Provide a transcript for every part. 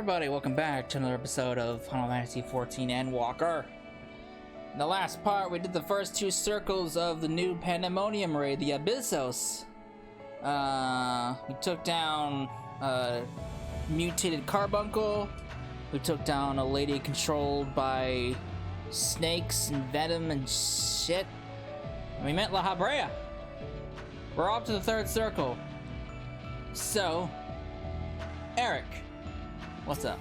everybody, welcome back to another episode of Final Fantasy XIV Endwalker. In the last part, we did the first two circles of the new Pandæmonium raid, the Abyssos. We took down a mutated carbuncle. We took down a lady controlled by snakes and venom and shit. And we met La Habrea. We're up to the third circle. So, Eric, what's up?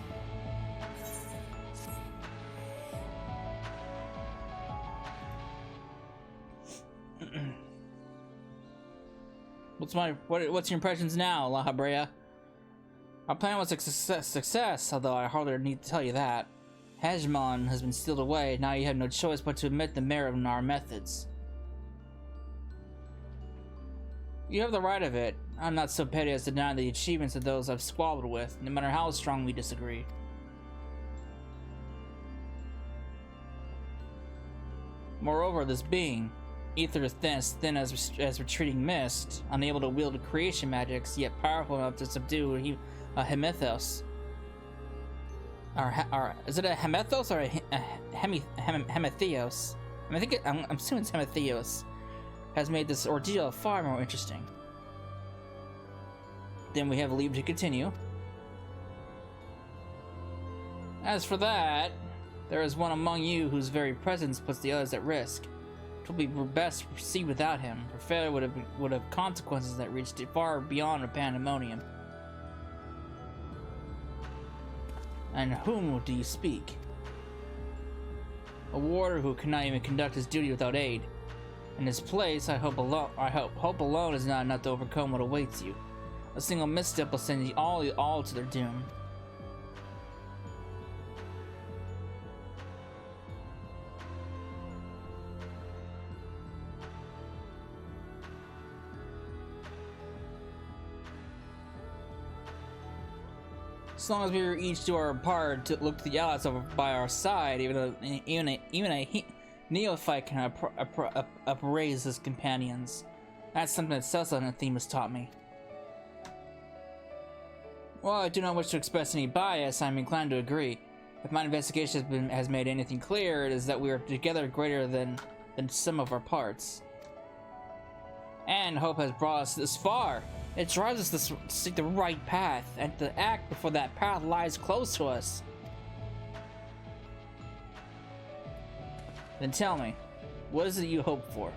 What's your impressions now, La Habrea? Our plan was a success, although I hardly need to tell you that. Hegemon has been sealed away. Now you have no choice but to admit the merit in our methods. You have the right of it. I'm not so petty as to deny the achievements of those I've squabbled with, no matter how strong we disagree. Moreover, this being, ether is thin as retreating mist, unable to wield creation magics, yet powerful enough to subdue a Hemethos. Is it a Hemethos or a Hemetheos? I'm assuming it's Hemetheos. Has made this ordeal far more interesting. Then we have leave to continue. As for that, there is one among you whose very presence puts the others at risk. It will be best to proceed without him, for failure would have consequences that reached far beyond a Pandæmonium. And whom do you speak? A warder who cannot even conduct his duty without aid. In his place, hope alone is not enough to overcome what awaits you. A single misstep will send you all to their doom. As long as we each do our part to look to the allies by our side, even a neophyte can upraise his companions. That's something that Celsa and Themis taught me. While I do not wish to express any bias, I am inclined to agree. If my investigation has made anything clear, it is that we are together greater than some of our parts. And hope has brought us this far. It drives us to seek the right path, and to act before that path lies close to us. Then tell me, what is it you hope for?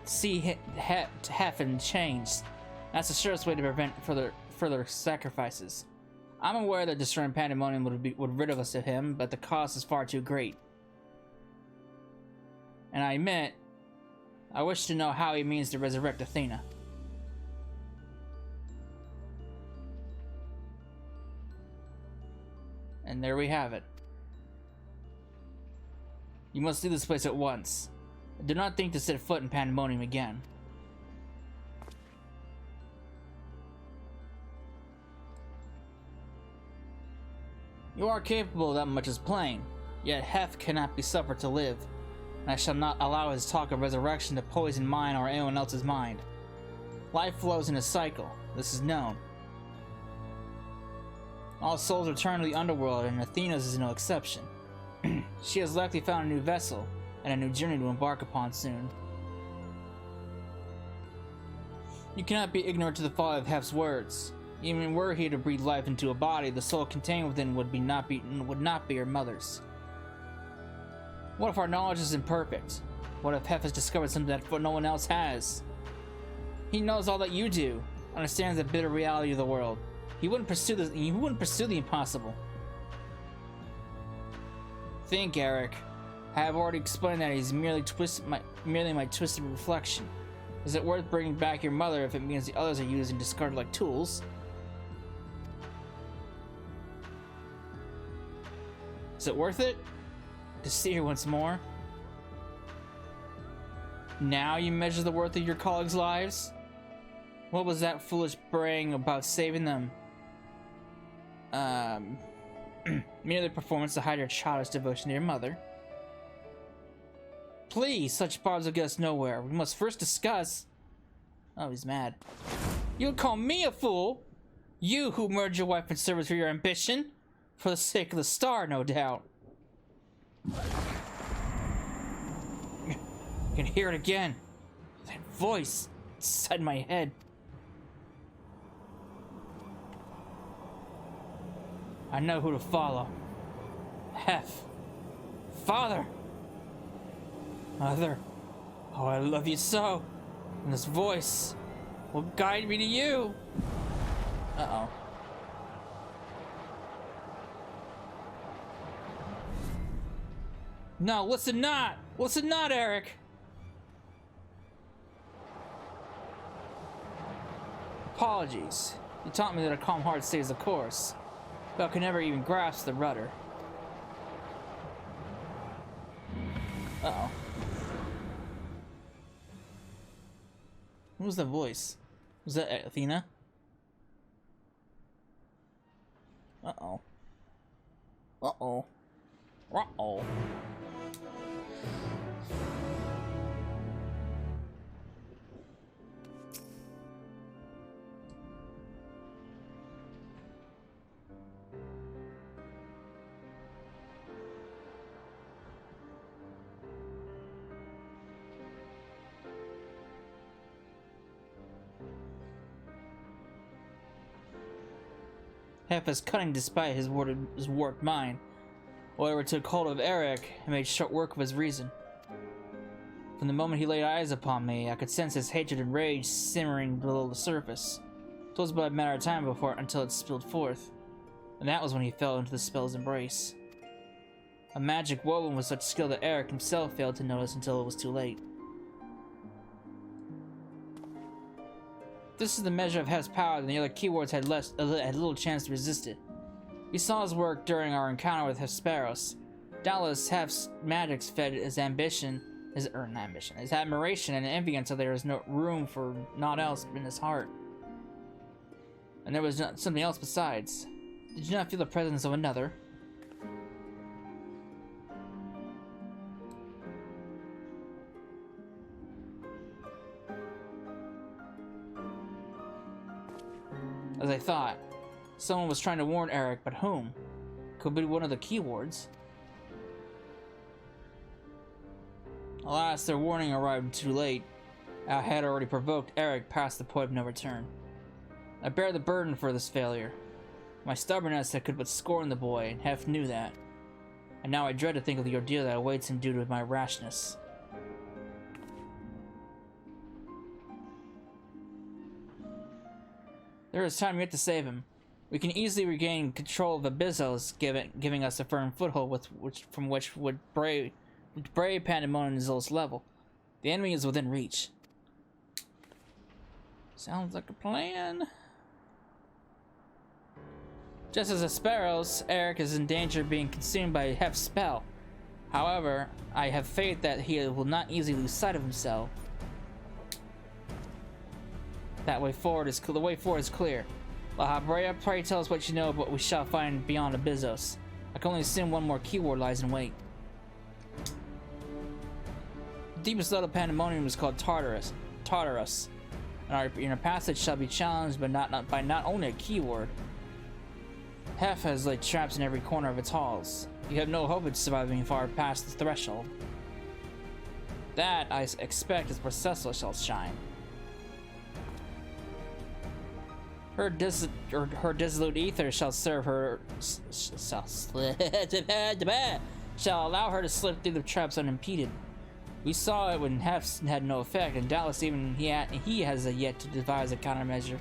See heaven change. That's the surest way to prevent further sacrifices. I'm aware that destroying Pandæmonium would rid us of him, but the cost is far too great. And I admit, I wish to know how he means to resurrect Athena. And there we have it. You must leave this place at once. Do not think to set foot in Pandæmonium again. You are capable, that much is plain. Yet Hef cannot be suffered to live, and I shall not allow his talk of resurrection to poison mine or anyone else's mind. Life flows in a cycle. This is known. All souls return to the underworld, and Athena's is no exception. She has likely found a new vessel, and a new journey to embark upon soon. You cannot be ignorant to the folly of Hef's words. Even were he to breathe life into a body, the soul contained within would not be your mother's. What if our knowledge is imperfect? What if Hef has discovered something that no one else has? He knows all that you do, understands the bitter reality of the world. He wouldn't pursue the impossible. Think, Eric. I have already explained that he's merely my twisted reflection. Is it worth bringing back your mother if it means the others are used and discarded like tools? Is it worth it? To see her once more? Now you measure the worth of your colleagues' lives? What was that foolish braying about saving them? Merely performance to hide your childish devotion to your mother. Please, such barbs will get us nowhere. We must first discuss. Oh, he's mad. You call me a fool? You who murdered your wife in service for your ambition? For the sake of the star, no doubt. I can hear it again. That voice inside my head. I know who to follow. Hef. Father. Mother. Oh, I love you so. And this voice will guide me to you. Uh-oh. No, listen not! Listen not, Eric! Apologies. You taught me that a calm heart stays the course, but I could never even grasp the rudder. Uh-oh. Who was the voice? Was that Athena? Uh-oh. Uh-oh. Uh-oh. Hef is cunning despite his warped mind. Whatever took hold of Eric and made short work of his reason. From the moment he laid eyes upon me, I could sense his hatred and rage simmering below the surface. It was but a matter of time until it spilled forth, and that was when he fell into the spell's embrace. A magic woven with such skill that Eric himself failed to notice until it was too late. This is the measure of Hef's power, and the other keywords had little chance to resist it. We saw his work during our encounter with Hesperos. Doubtless Hef's magics fed his ambition, his admiration and envy until there was no room for naught else in his heart. And there was something else besides. Did you not feel the presence of another? As I thought, someone was trying to warn Eric, but whom? Could be one of the keywords. Alas, their warning arrived too late. I had already provoked Eric past the point of no return. I bear the burden for this failure. My stubbornness that could but scorn the boy, and Hef knew that. And now I dread to think of the ordeal that awaits him due to my rashness. There is time yet to save him. We can easily regain control of Abyssos, giving us a firm foothold from which would brave Pandæmonium's lowest level. The enemy is within reach. Sounds like a plan. Just as Hesperos, Eric is in danger of being consumed by Hef's spell. However, I have faith that he will not easily lose sight of himself. The way forward is clear. La Habrea, pray tell us what you know of what we shall find beyond Abyssos. I can only assume one more keyword lies in wait. The deepest level of Pandæmonium is called Tartarus. And our inner passage shall be challenged, but not by only a keyword. Hef has laid traps in every corner of its halls. You have no hope of surviving far past the threshold. That, I expect, is where Cecil shall shine. Her dissolute ether shall serve her. Shall allow her to slip through the traps unimpeded. We saw it when Hef had no effect, and doubtless even he has yet to devise a countermeasure.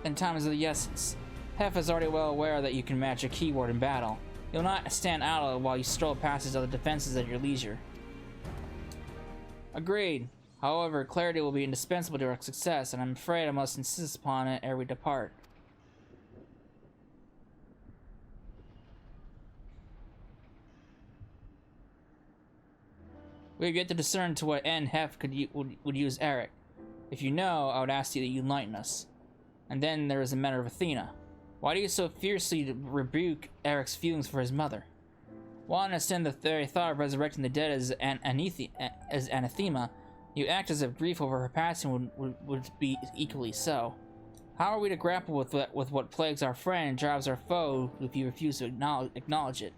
And time is of the essence. Hef is already well aware that you can match a keyword in battle. You'll not stand idle while you stroll past his other defenses at your leisure. Agreed. However, clarity will be indispensable to our success, and I'm afraid I must insist upon it ere we depart. We have yet to discern to what end Hef would use Eric. If you know, I would ask you that you enlighten us. And then there is the matter of Athena. Why do you so fiercely rebuke Eric's feelings for his mother? While I understand the very thought of resurrecting the dead as anathema, you act as if grief over her passing would be equally so. How are we to grapple with what plagues our friend and drives our foe if you refuse to acknowledge it?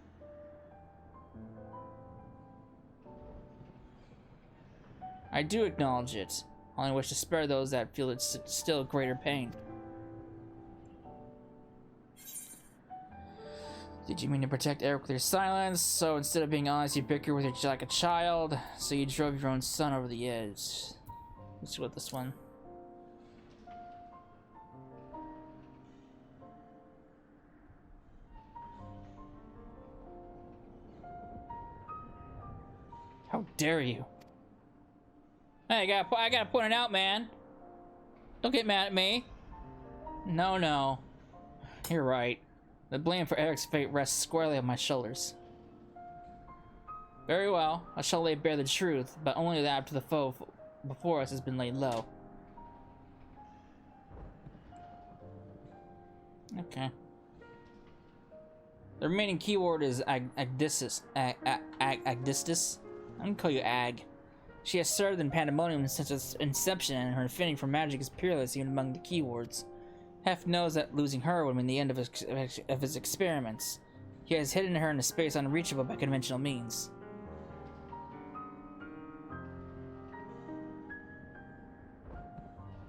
I do acknowledge it. I only wish to spare those that feel it's still greater pain. Did you mean to protect Eric with your silence? So instead of being honest, you bicker with her like a child? So you drove your own son over the edge. Let's see what this one. How dare you? Hey, I gotta point it out, man. Don't get mad at me. No. You're right. The blame for Eric's fate rests squarely on my shoulders. Very well, I shall lay bare the truth, but only that after the foe before us has been laid low. Okay. The remaining keyword is Abyssos. Abyssos? I'm gonna call you Ag. She has served in Pandæmonium since its inception, and her affinity for magic is peerless even among the keywords. Hef knows that losing her would mean the end of his experiments. He has hidden her in a space unreachable by conventional means.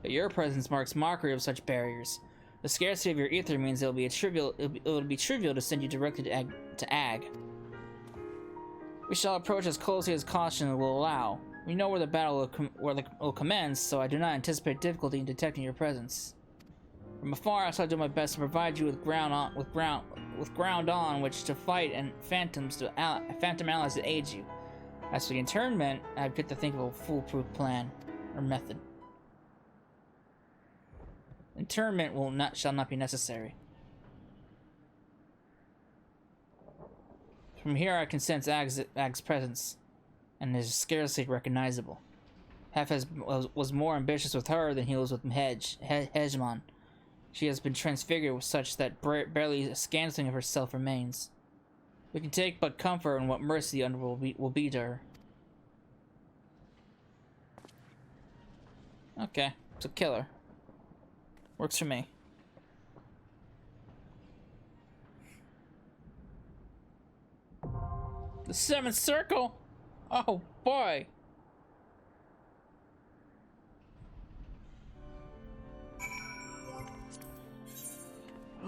But your presence marks mockery of such barriers. The scarcity of your ether means it will be trivial to send you directly to Ag. We shall approach as closely as caution will allow. We know where the battle will commence, so I do not anticipate difficulty in detecting your presence. From afar, I shall do my best to provide you with ground on which to fight and phantom allies to aid you. As for the internment, I have yet to think of a foolproof plan or method. Internment shall not be necessary. From here, I can sense Ag's presence, and it is scarcely recognizable. Hef was more ambitious with her than he was with Hegemon. She has been transfigured such that barely a scattering of herself remains. We can take but comfort in what mercy the underworld will be to her. Okay, so kill her. Works for me. The seventh circle? Oh boy!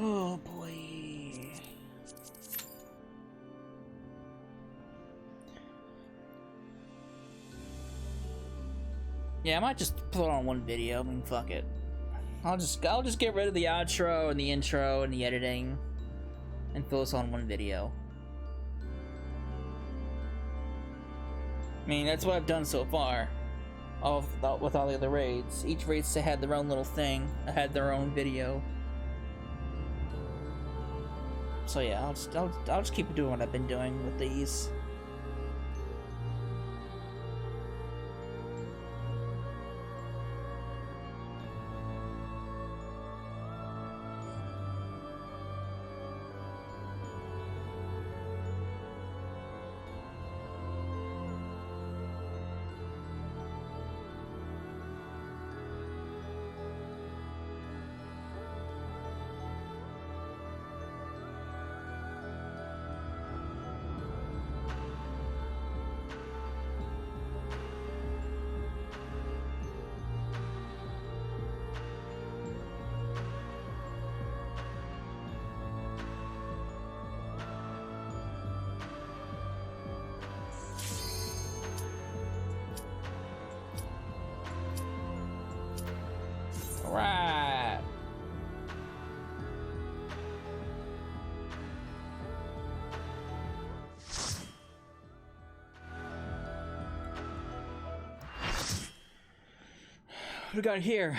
Oh boy. Yeah, I might just put it on one video. I mean, fuck it. I'll just get rid of the outro and the intro and the editing and fill this on one video. I mean, that's what I've done so far. With all the other raids. Each raid had their own little thing. I had their own video. So yeah, I'll just keep doing what I've been doing with these. Alright. What do we got here?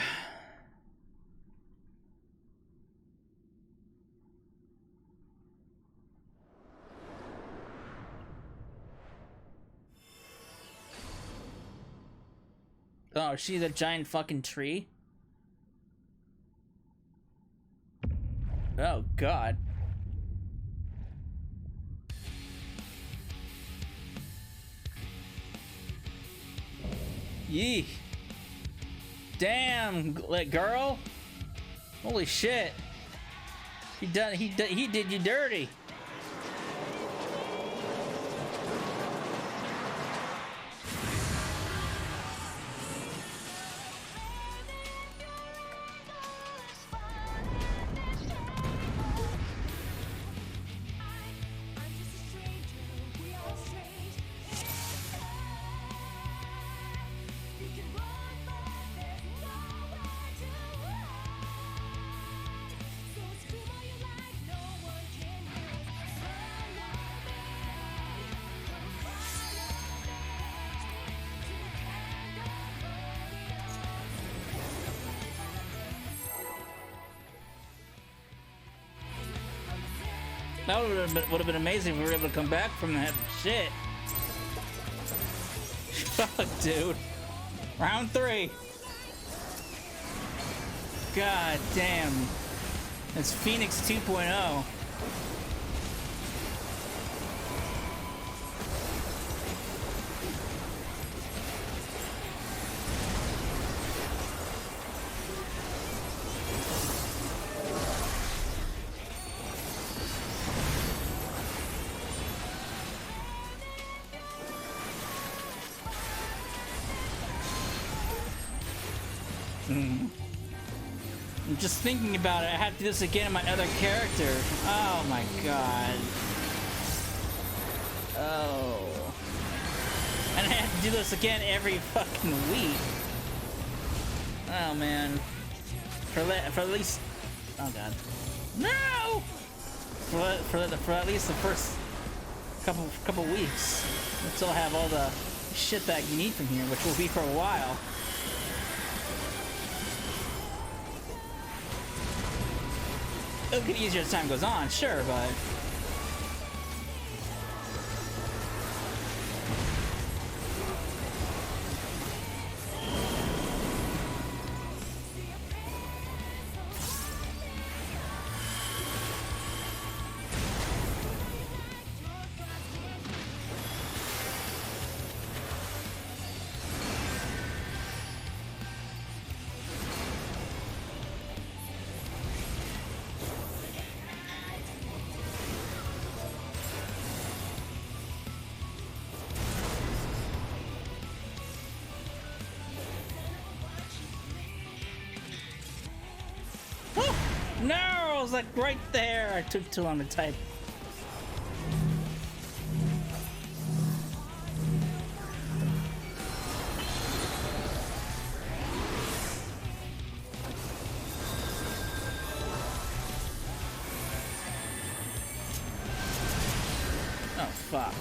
Oh, she's a giant fucking tree? Oh god. Yee. Damn, girl. Holy shit. He did you dirty. That would have been amazing if we were able to come back from that shit. Fuck, dude. Round 3. God damn. It's Phoenix 2.0. I'm just thinking about it. I have to do this again in my other character. Oh my god. Oh. And I have to do this again every fucking week. Oh man. For at least. Oh god. No. For at least the first couple weeks, until I have all the shit that you need from here, which will be for a while. It'll get easier as time goes on, sure, but... No, I was like right there. I took too long to type. Oh, fuck.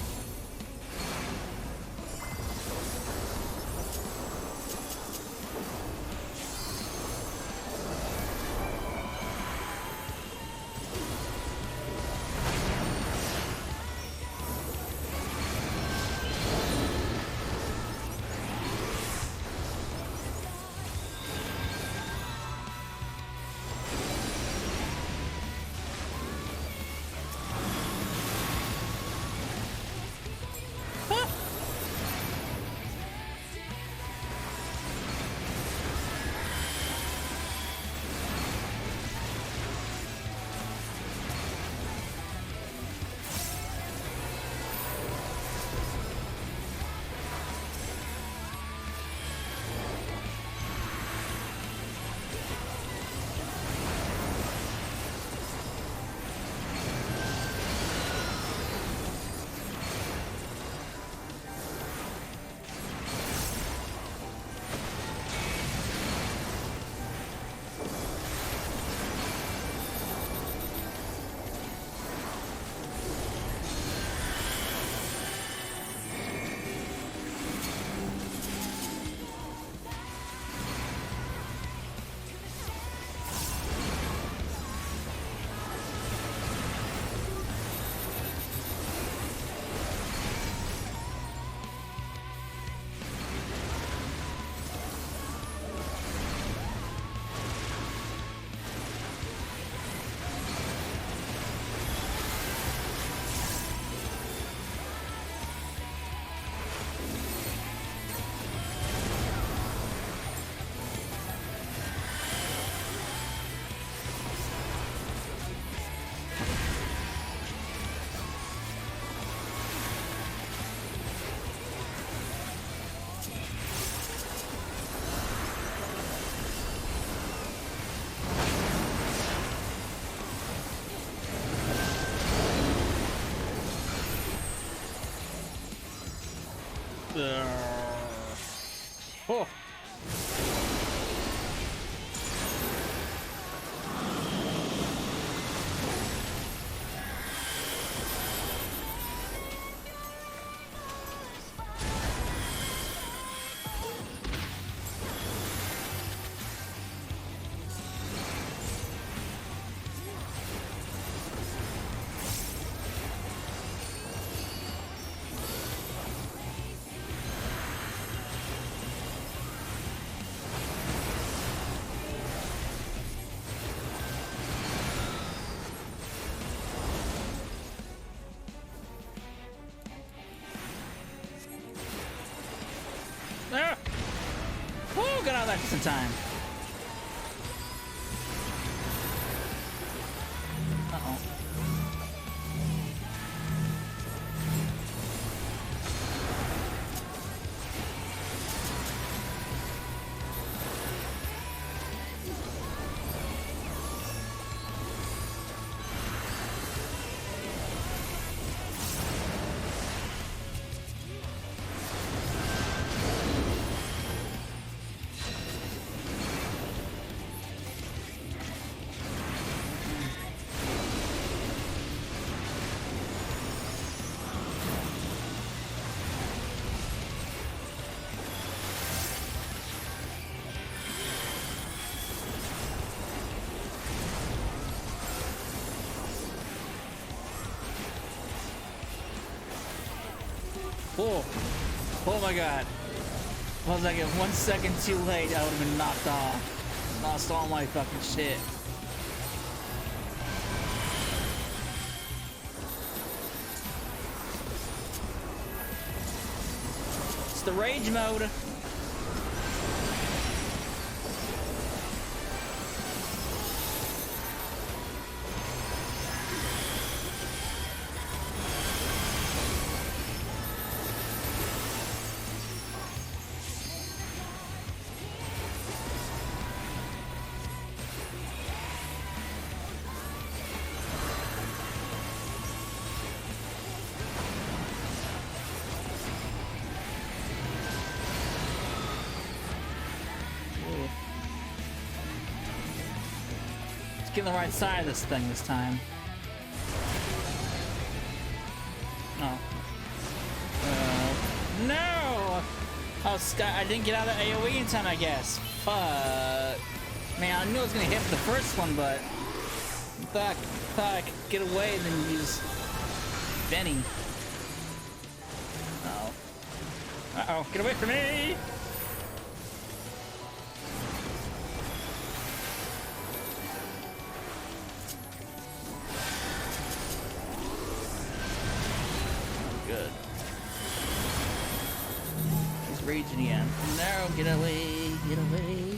Ah! Woo! Got out of that just in time. Uh-oh. Oh, oh my god. I was like, 1 second too late, I would have been knocked off. Lost all my fucking shit. It's the rage mode. Get on the right side of this thing this time. Oh. No! Oh, I didn't get out of the AoE in time, I guess. Fuck. Man, I knew I was gonna hit the first one, but fuck, I could get away and then use Benny. Uh-oh. Uh-oh, get away from me! Good. He's raging again. No, get away, get away.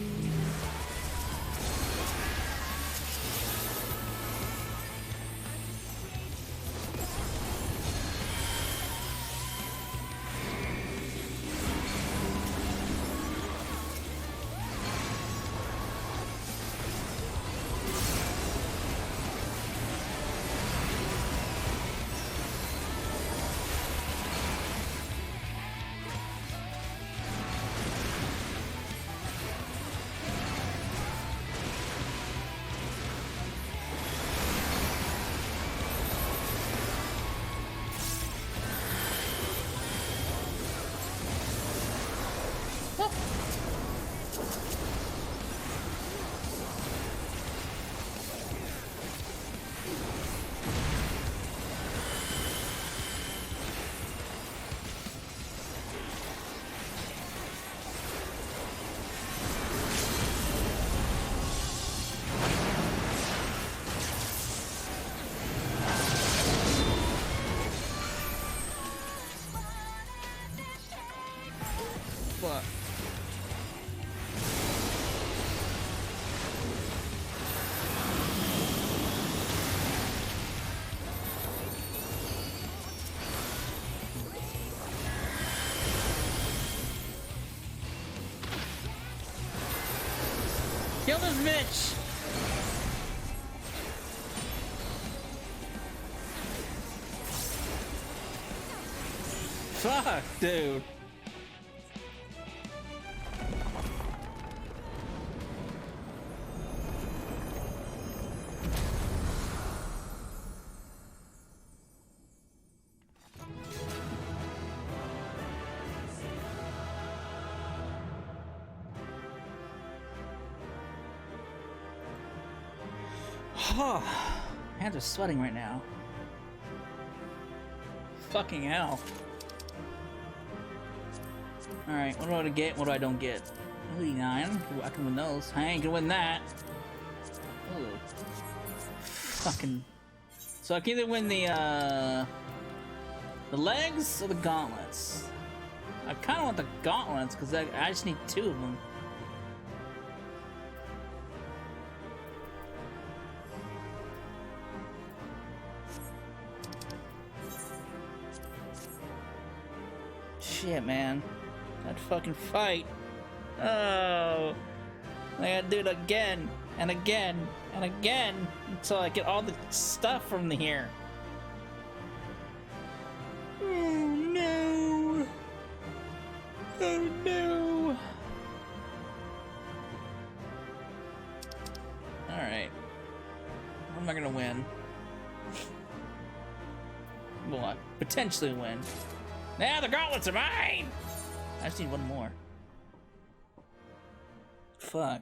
Fuck. Kill this bitch! Fuck, dude. Hands are sweating right now. Fucking hell. Alright, what do I get? What do I don't get? 89. I can win those. I ain't gonna win that. Ooh. Fucking. So I can either win the legs or the gauntlets. I kind of want the gauntlets because I just need 2 of them. Shit, man. That fucking fight. Oh. I gotta do it again and again and again until I get all the stuff from here. Oh no. Oh no. Alright. What am I gonna win? Well, I potentially win. Now the gauntlets are mine! I just need 1 more. Fuck.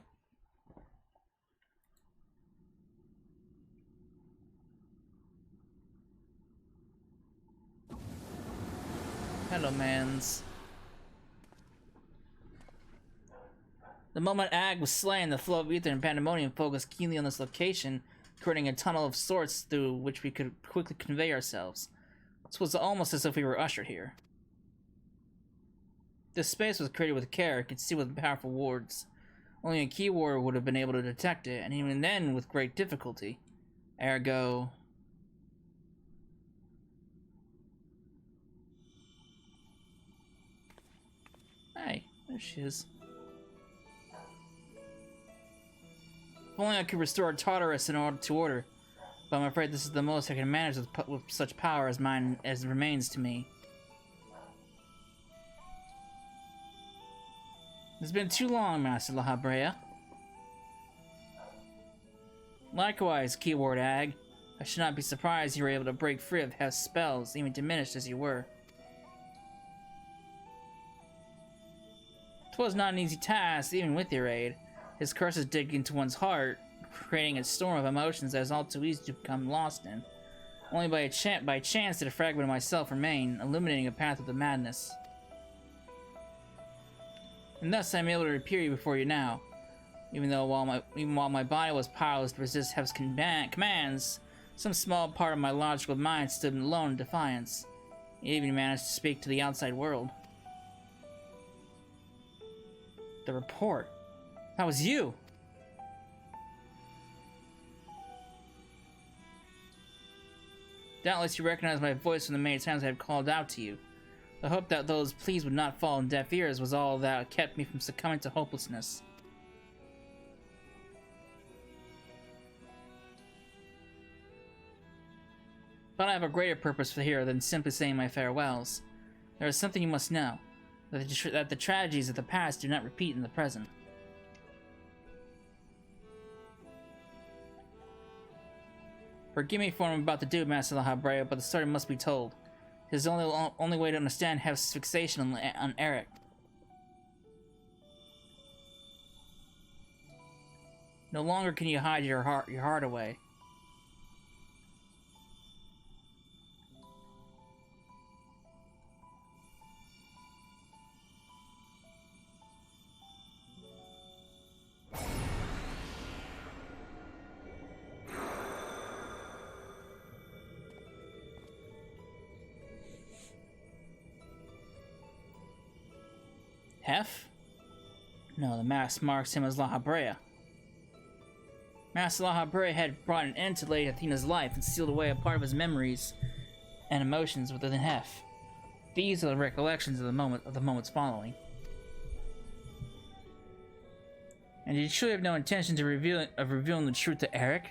Hello, mans. The moment Ag was slain, the flow of ether and Pandæmonium focused keenly on this location, creating a tunnel of sorts through which we could quickly convey ourselves. This was almost as if we were ushered here. This space was created with care, concealed with powerful wards. Only a key ward would have been able to detect it, and even then with great difficulty. Ergo... Hey, there she is. If only I could restore Tartarus in order to order, but I'm afraid this is the most I can manage with such power as mine as remains to me. It's been too long, Master La Habrea. Likewise, Keyword Ag. I should not be surprised you were able to break free of Hef's spells, even diminished as you were. 'Twas not an easy task, even with your aid. His curses dig into one's heart, creating a storm of emotions that is all too easy to become lost in. Only by chance did a fragment of myself remain, illuminating a path of the madness. And thus I am able to appear before you now. Even while my body was powerless to resist Hef's commands, some small part of my logical mind stood alone in defiance. It even managed to speak to the outside world. The report. That was you! Doubtless you recognize my voice from the many times I have called out to you. The hope that those pleas would not fall on deaf ears was all that kept me from succumbing to hopelessness. But I have a greater purpose for here than simply saying my farewells. There is something you must know, that the tragedies of the past do not repeat in the present. Forgive me for what I'm about to do, Master La Habrea, but the story must be told. It is the only way to understand Hef's fixation on Eric. No longer can you hide your heart away. Hef? No, the mask marks him as La Habrea. Master La Habrea had brought an end to Lady Athena's life and sealed away a part of his memories and emotions within Hef. These are the recollections of the moments following. And did you truly have no intention to revealing the truth to Eric?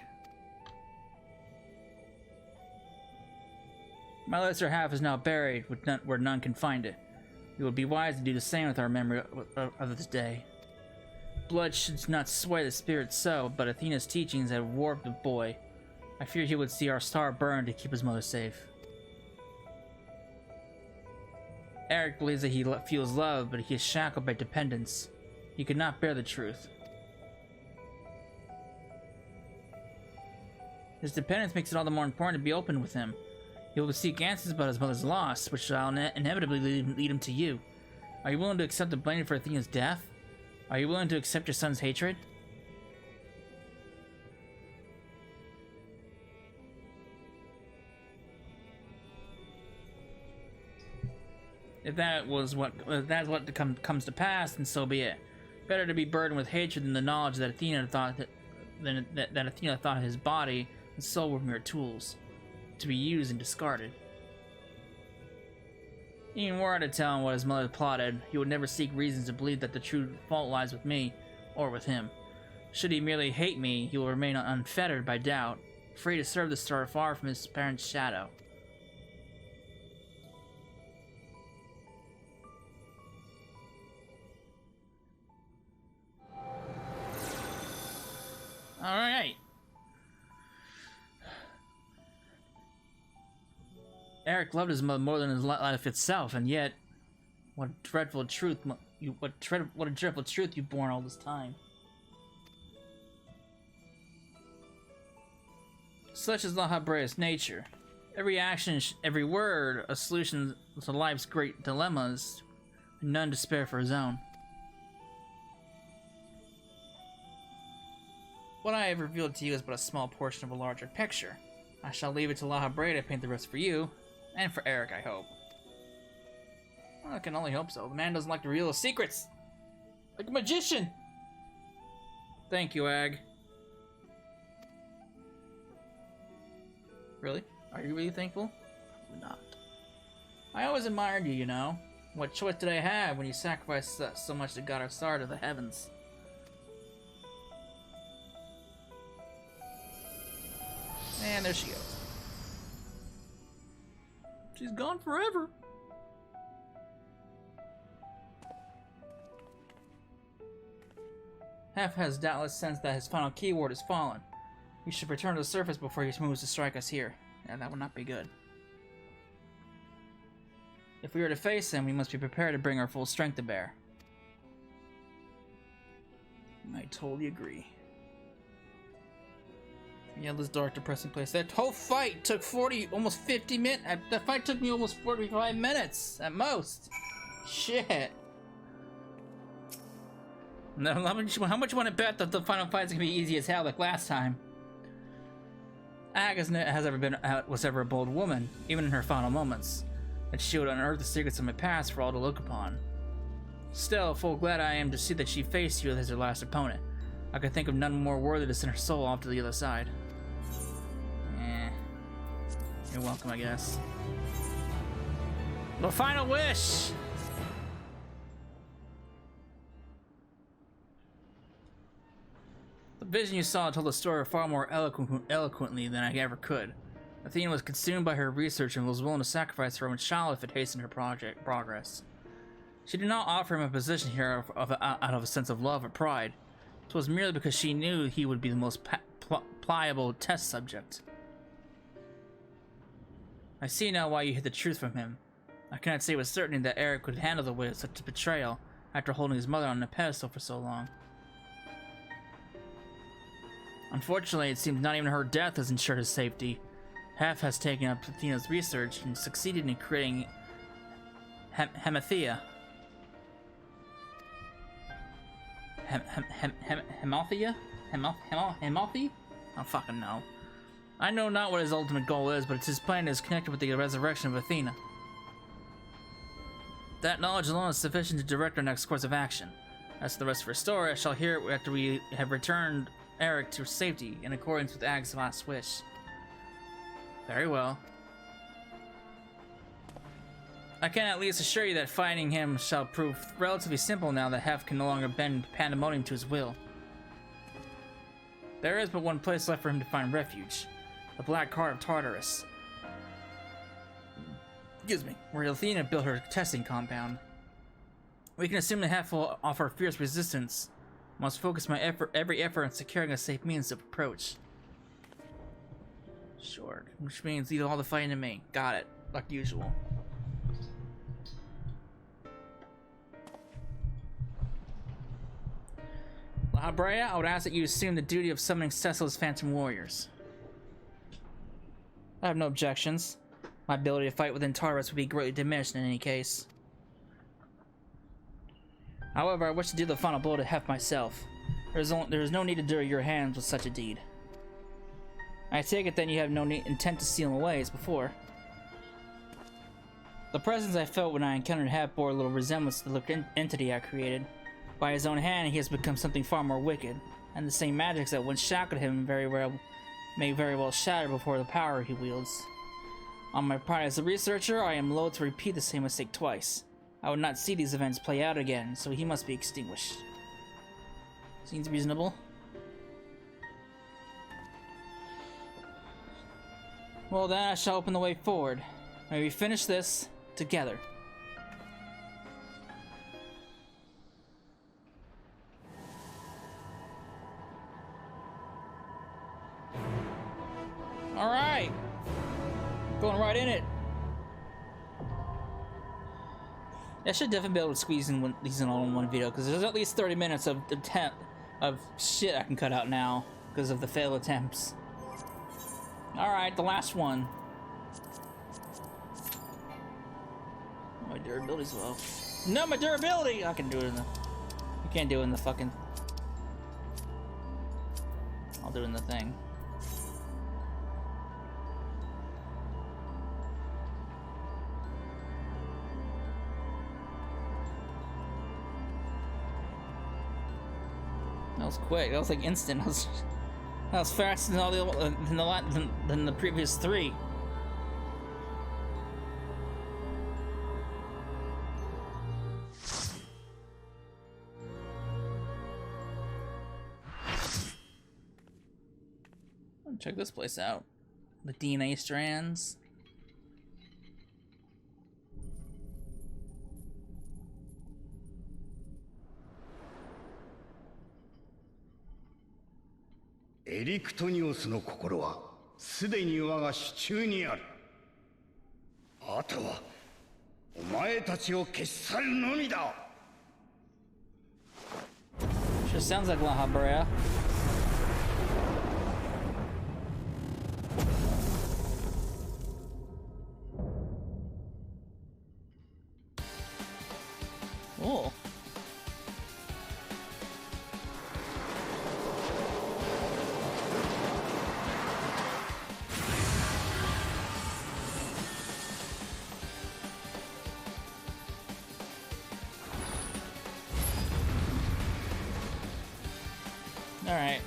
My lesser half is now buried where none can find it. It would be wise to do the same with our memory of this day. Blood should not sway the spirit so, but Athena's teachings have warped the boy. I fear he would see our star burn to keep his mother safe. Eric believes that he feels love, but he is shackled by dependence. He could not bear the truth. His dependence makes it all the more important to be open with him. He will seek answers about his mother's loss, which shall inevitably lead him to you. Are you willing to accept the blame for Athena's death? Are you willing to accept your son's hatred? If that's what comes to pass, then so be it. Better to be burdened with hatred than the knowledge that Athena thought his body and soul were mere tools, to be used and discarded. Even were I to tell him what his mother plotted, he would never seek reasons to believe that the true fault lies with me, or with him. Should he merely hate me, he will remain unfettered by doubt, free to serve the star far from his parents' shadow. Alright. Eric loved his mother more than his life itself, and yet, what a dreadful truth you've borne all this time. Such is La Habrea's nature. Every action, every word, a solution to life's great dilemmas, and none to spare for his own. What I have revealed to you is but a small portion of a larger picture. I shall leave it to La Habrea to paint the rest for you, and for Eric, I hope. Well, I can only hope so. The man doesn't like to reveal his secrets. Like a magician! Thank you, Ag. Really? Are you really thankful? Probably not. I always admired you, you know. What choice did I have when you sacrificed so much to God our star to the heavens? And there she goes. She's gone forever. Hef has doubtless sensed that his final keyword has fallen. He should return to the surface before he moves to strike us here. Yeah, that would not be good. If we are to face him, we must be prepared to bring our full strength to bear. I totally agree. Yeah, this dark, depressing place. That whole fight took almost 50 minutes. That fight took me almost 45 minutes at most. Shit. No, how much you want to bet that the final fight's gonna be easy as hell like last time? Ag was ever a bold woman, even in her final moments, and she would unearth the secrets of my past for all to look upon. Still, full glad I am to see that she faced you as her last opponent. I could think of none more worthy to send her soul off to the other side. You're welcome, I guess. The final wish! The vision you saw told the story far more eloquently than I ever could. Athena was consumed by her research and was willing to sacrifice her own child if it hastened her progress. She did not offer him a position here out of a sense of love or pride. It was merely because she knew he would be the most pliable test subject. I see now why you hid the truth from him. I cannot say with certainty that Eric could handle the weight of such a betrayal after holding his mother on a pedestal for so long. Unfortunately, it seems not even her death has ensured his safety. Hef has taken up Athena's research and succeeded in creating Hemathea. Hemathea? Hemathi? I don't fucking know. I know not what his ultimate goal is, but his plan is connected with the resurrection of Athena. That knowledge alone is sufficient to direct our next course of action. As for the rest of her story, I shall hear it after we have returned Eric to safety in accordance with Ag's last wish. Very well. I can at least assure you that finding him shall prove relatively simple now that Hef can no longer bend Pandæmonium to his will. There is but one place left for him to find refuge. The Black Heart of Tartarus. Excuse me, where Athena built her testing compound. We can assume that Hef will offer fierce resistance. I must focus my every effort on securing a safe means of approach. Sure, which means leave all the fighting to me. Got it, like usual. La Habrea, I would ask that you assume the duty of summoning Cecil's Phantom Warriors. I have no objections. My ability to fight within Tartarus would be greatly diminished in any case. However, I wish to do the final blow to Hef myself. There is no need to dirty your hands with such a deed. I take it then you have no intent to steal him away as before. The presence I felt when I encountered Hef bore a little resemblance to the entity I created. By his own hand, he has become something far more wicked, and the same magics that once shackled him may very well shatter before the power he wields. On my pride as a researcher, I am loath to repeat the same mistake twice. I would not see these events play out again, so he must be extinguished. Seems reasonable. Well then, I shall open the way forward. May we finish this together. Alright! Going right in it. I should definitely be able to squeeze these in all in one video, because there's at least 30 minutes of shit I can cut out now because of the failed attempts. Alright, the last one. My durability's low. No, my durability! I can do it in the... You can't do it in the fucking... I'll do it in the thing. That was quick. That was like instant. That was faster than all than the previous three. Check this place out. The DNA strands.エリクトニオスの心はすでに我が手中にある。あとはお前たちを消し去るのみだ。Sure sounds like La Habrea. Oh. All right.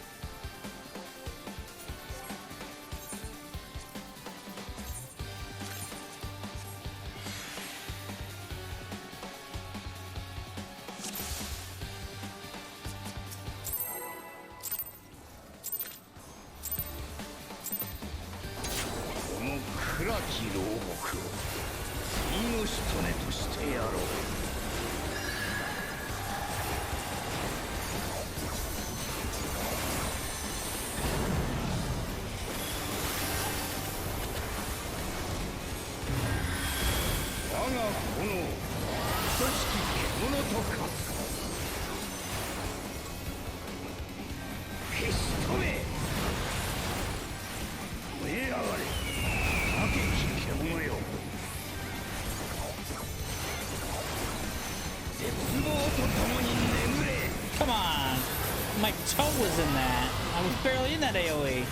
Come on! My toe was in that. I was barely in that AoE.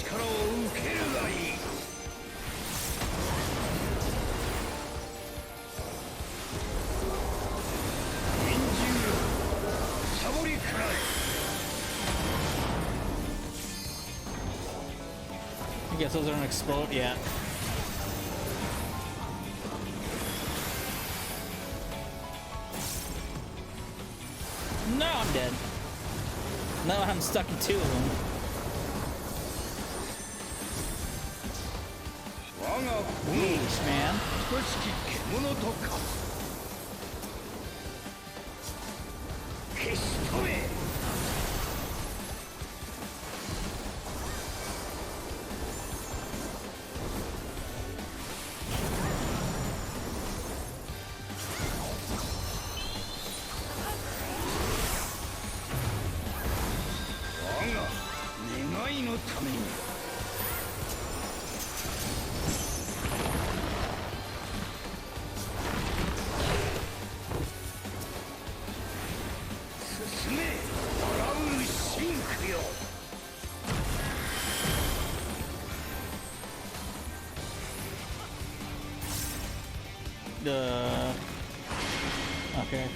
力を受けるがいい。臨終よ、サボりくらえ。I guess those don't explode yet. No, I'm dead. Now I'm stuck in two of them. 我が炎 Yeesh, man. 等しき獣と化す。消し止め。我が願いのために。進め、笑うシンクよ。Okay.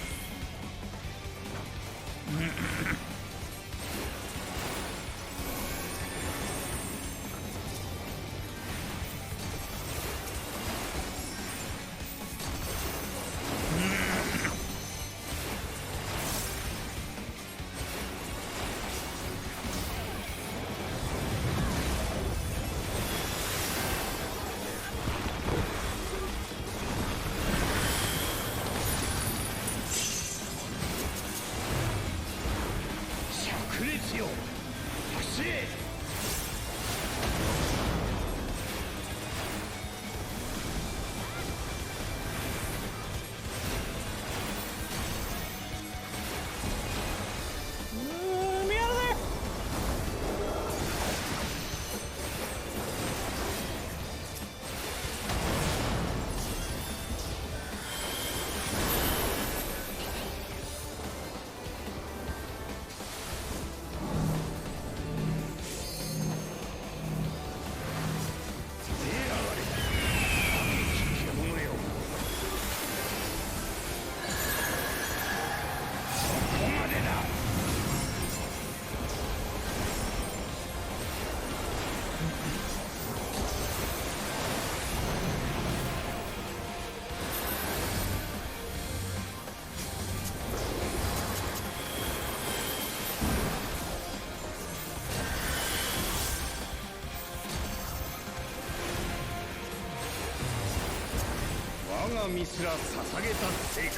我が身すら捧げた成果、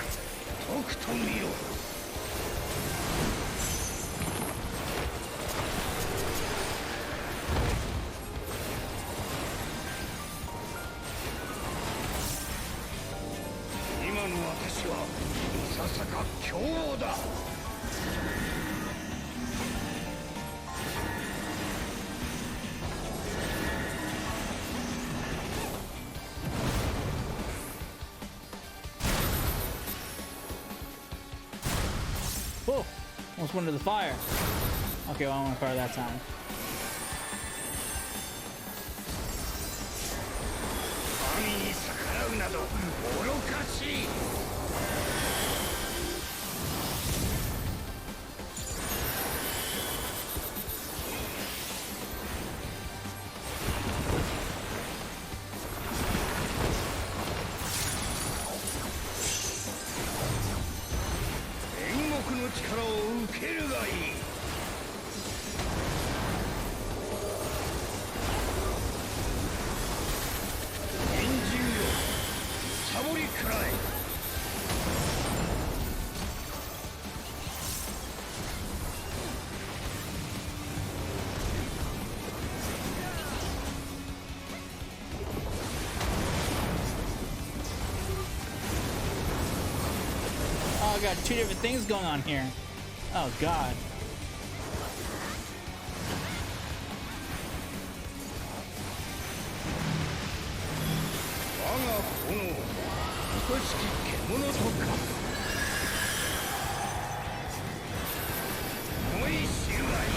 とくと見ろ。今の私はいささか凶暴だ。Whoa! Almost went into the fire. Okay, well, I went fire that time. 神に逆らうなど愚かしい。天国の力を受けるがいい。臨終よ、サボりくらえ。Oh, I got two different things going on here. Oh, God. 我が炎、等しき獣と化す。思い知るがいい。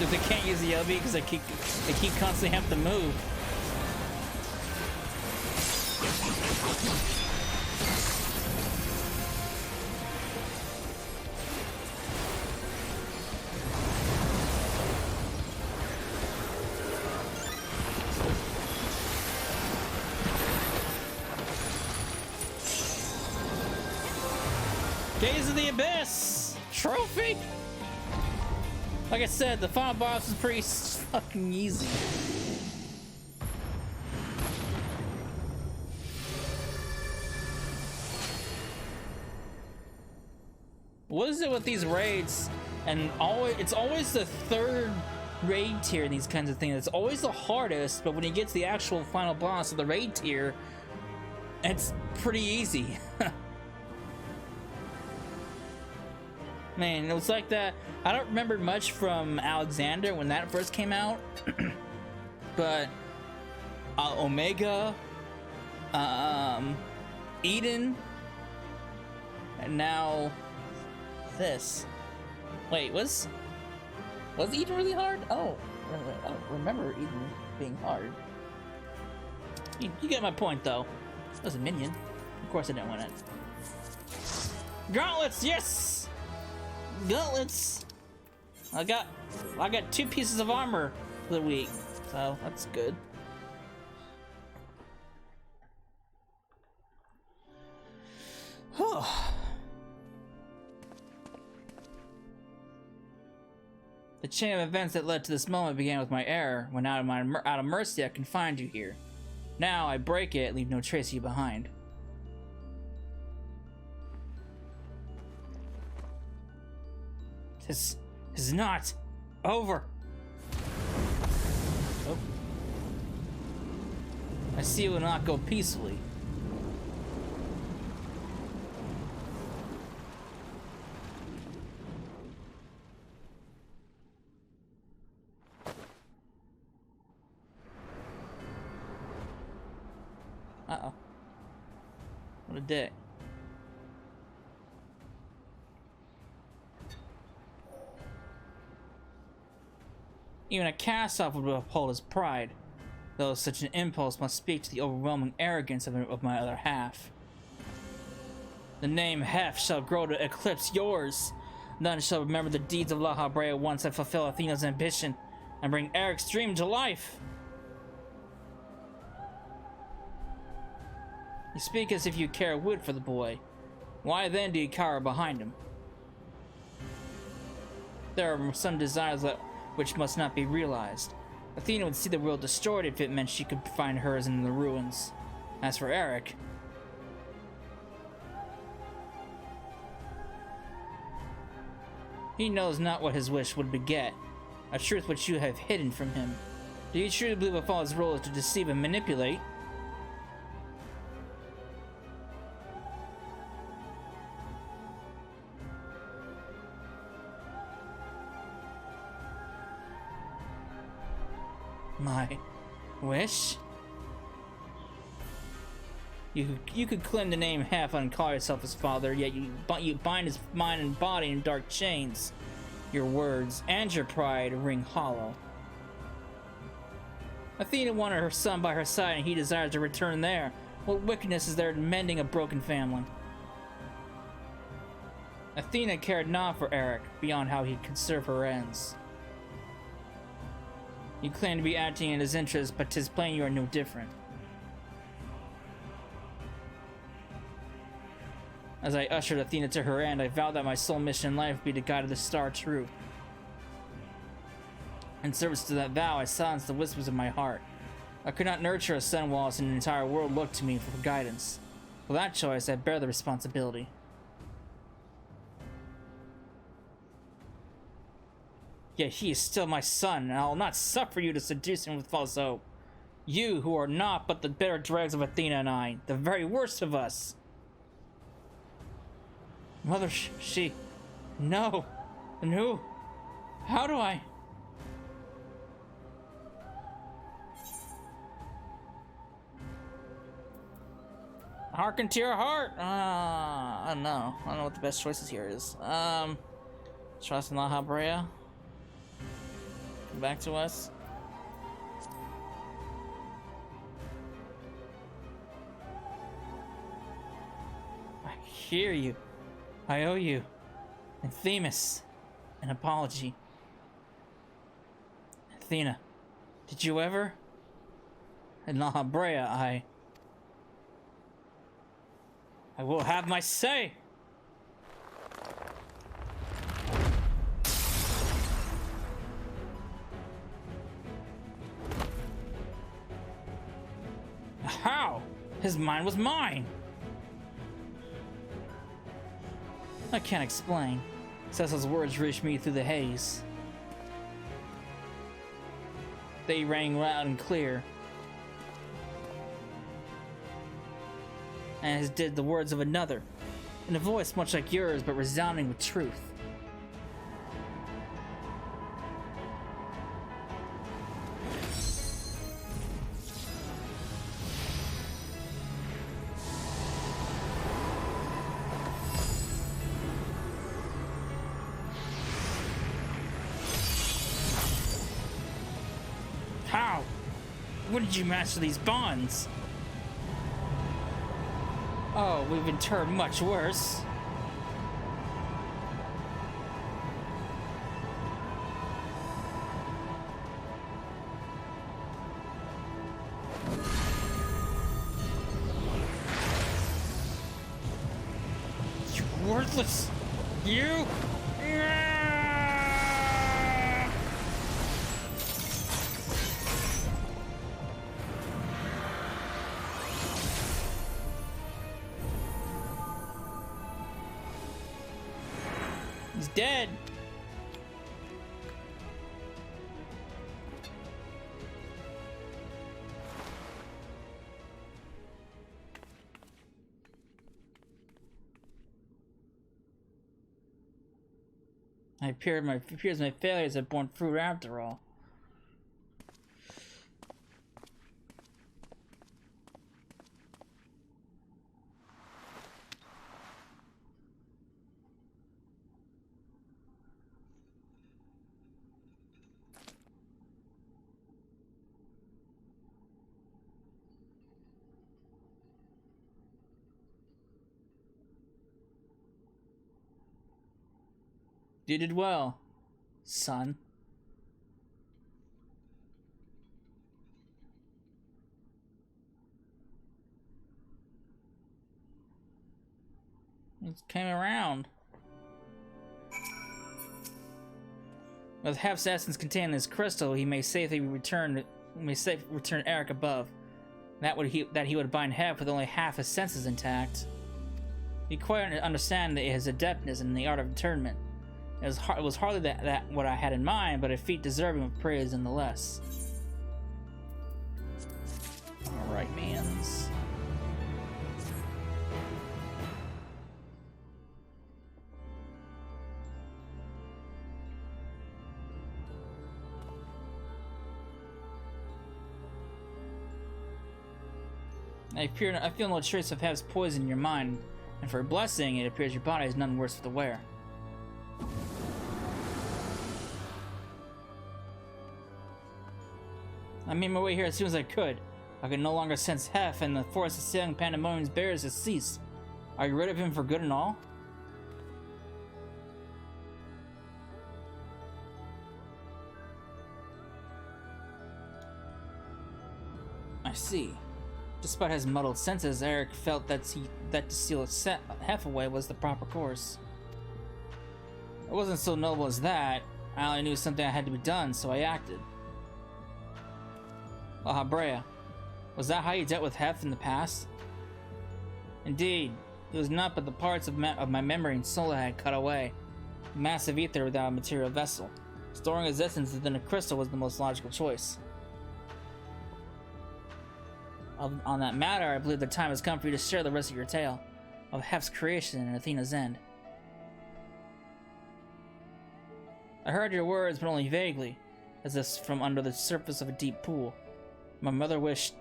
But they can't use the LB because they keep constantly have to move. Gaze of the Abyss! Trophy! Like I said, the final boss is pretty fucking easy. What is it with these raids? And it's always the third raid tier in these kinds of things. It's always the hardest, but when you get to the actual final boss of the raid tier, it's pretty easy. Man, it was like that. I don't remember much from Alexander when that first came out, but Omega, Eden, and now this. Wait, was Eden really hard? Oh, I don't remember Eden being hard. You get my point, though. It was a minion. Of course I didn't win it. Gauntlets, yes! Gauntlets! I got 2 pieces of armor for the week, so that's good. The chain of events that led to this moment began with my error. When out of mercy, I confined you here. Now I break it, leave no trace of you behind. This is not over. Oh. I see it will not go peacefully. Uh-oh. What a dick. Even a cast-off would uphold his pride, though such an impulse must speak to the overwhelming arrogance of my other half. The name Hef shall grow to eclipse yours. None shall remember the deeds of La Habrea once I fulfill Athena's ambition and bring Eric's dream to life. You speak as if you care a wood for the boy. Why then do you cower behind him? There are some desires which must not be realized. Athena would see the world destroyed if it meant she could find hers in the ruins. As for Eric, he knows not what his wish would beget, a truth which you have hidden from him. Do you truly believe a father's role is to deceive and manipulate? My wish? You could claim the name Hef and call yourself his father, yet you bind his mind and body in dark chains. Your words and your pride ring hollow. Athena wanted her son by her side, and he desires to return there. What wickedness is there in mending a broken family? Athena cared not for Eric, beyond how he could serve her ends. You claim to be acting in his interest, but 'tis plain you are no different. As I ushered Athena to her end, I vowed that my sole mission in life would be to guide the star true. In service to that vow, I silenced the whispers of my heart. I could not nurture a son whilst an entire world looked to me for guidance. For that choice, I bear the responsibility. Yet he is still my son, and I will not suffer you to seduce him with false hope. You, who are not but the bitter dregs of Athena and I, the very worst of us. Mother, she... No. And who? How do I... Hearken to your heart. I don't know. I don't know what the best choices here is. Trust in La Habrea. back to us. I hear you. I owe you, and Themis, an apology. Athena, did you ever? In La Habrea, I will have my say. How? His mind was mine. I can't explain. Cecil's words reached me through the haze. They rang loud and clear, as did the words of another, in a voice much like yours but resounding with truth. How? When did you master these bonds? Oh, we've been turned much worse. You worthless! You! He's dead. It appears my failures have borne fruit after all. You did well, son. It came around. With Hef's essence contained in his crystal, he may safely return Eric above. That he would bind Hef with only half his senses intact. You quite understand his adeptness in the art of internment. It was hardly that what I had in mind, but a feat deserving of praise nonetheless. Alright, mans. I feel no trace of Hef's poison in your mind, and for a blessing, it appears your body is none worse for the wear. I made my way here as soon as I could. I could no longer sense Hef, and the force assailing Pandæmonium's barriers has ceased. Are you rid of him for good and all? I see. Despite his muddled senses, Eric felt that to seal Hef away was the proper course. It wasn't so noble as that. I only knew something had to be done, so I acted. La Habrea. Was that how you dealt with Hef in the past? Indeed. It was not but the parts of my memory and soul I had cut away. A massive ether without a material vessel. Storing his essence within a crystal was the most logical choice. On that matter, I believe the time has come for you to share the rest of your tale of Hef's creation and Athena's end. I heard your words, but only vaguely, as if from under the surface of a deep pool. My mother wished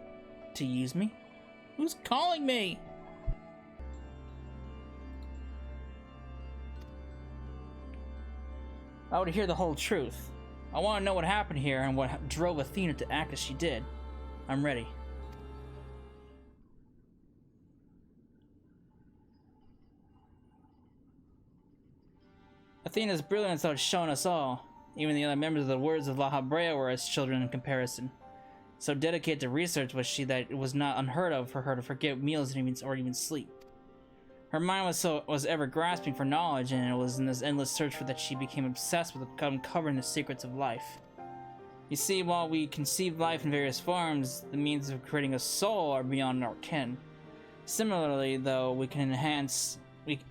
to use me? Who's calling me? I would hear the whole truth. I want to know what happened here and what drove Athena to act as she did. I'm ready. Athena's brilliance outshone us all. Even the other members of the words of La Habrea were as children in comparison. So dedicated to research was she that it was not unheard of for her to forget meals or even sleep. Her mind was ever grasping for knowledge, and it was in this endless search for that she became obsessed with uncovering the secrets of life. You see, while we conceive life in various forms, the means of creating a soul are beyond our ken. Similarly, though, we can enhance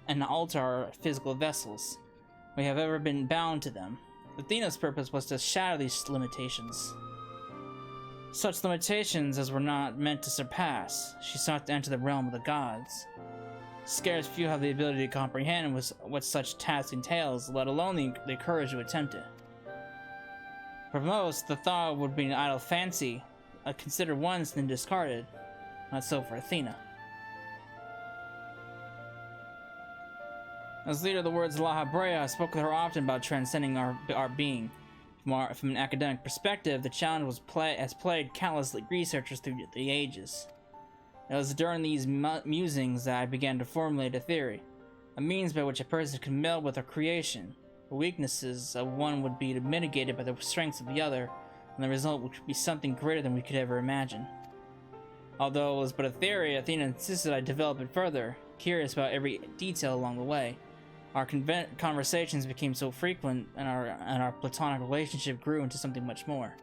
and alter our physical vessels. We have ever been bound to them. Athena's purpose was to shatter these limitations. Such limitations as were not meant to surpass. She sought to enter the realm of the gods. Scarce few have the ability to comprehend what such task entails, let alone the courage to attempt it. For most, the thought would be an idle fancy, considered once then discarded. Not so for Athena. As leader of the words La Habrea, I spoke with her often about transcending our being. From an academic perspective, the challenge has plagued countless researchers through the ages. It was during these musings that I began to formulate a theory, a means by which a person could meld with her creation. The weaknesses of one would be mitigated by the strengths of the other, and the result would be something greater than we could ever imagine. Although it was but a theory, Athena insisted I develop it further, curious about every detail along the way. Our conversations became so frequent, and our platonic relationship grew into something much more.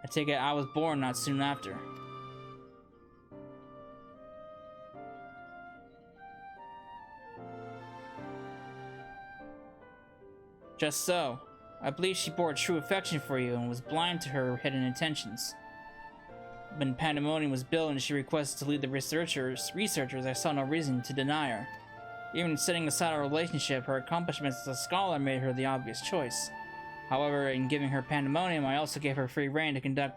I take it I was born not soon after. Just so. I believe she bore a true affection for you and was blind to her hidden intentions. When Pandæmonium was built and she requested to lead the researchers, I saw no reason to deny her. Even setting aside our relationship, her accomplishments as a scholar made her the obvious choice. However, in giving her Pandæmonium, I also gave her free rein to conduct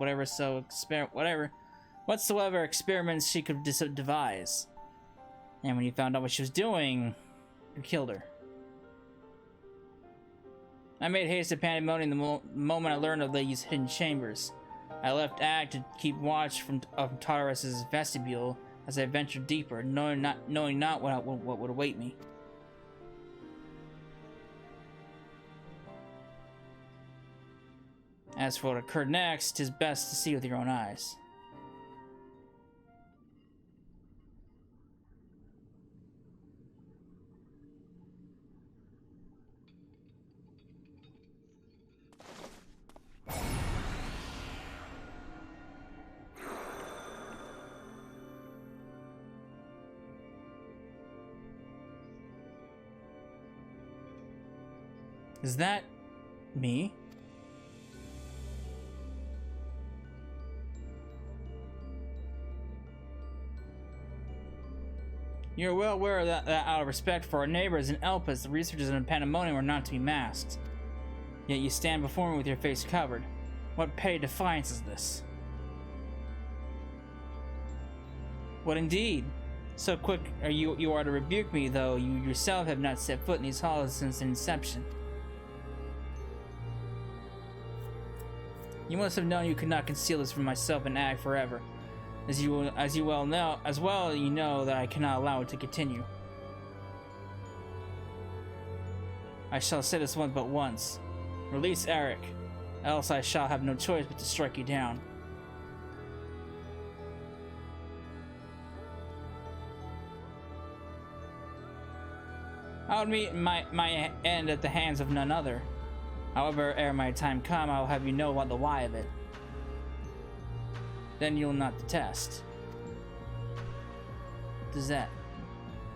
whatsoever experiments she could devise. And when you found out what she was doing, you killed her. I made haste to Pandæmonium the moment I learned of these hidden chambers. I left Ag to keep watch of Taurus's vestibule as I ventured deeper, knowing not what would await me. As for what occurred next, 'tis best to see with your own eyes. Is that me? You're well aware that out of respect for our neighbors in Elpis, the researchers in Pandæmonium are not to be masked. Yet you stand before me with your face covered. What petty defiance is this? What indeed? So quick you are to rebuke me, though you yourself have not set foot in these halls since inception. You must have known you could not conceal this from myself and Ag forever. As you well know, you know that I cannot allow it to continue. I shall say this once. Release Eric, else I shall have no choice but to strike you down. I would meet my end at the hands of none other. However, ere my time come, I will have you know what the why of it. Then you'll not detest. What does that?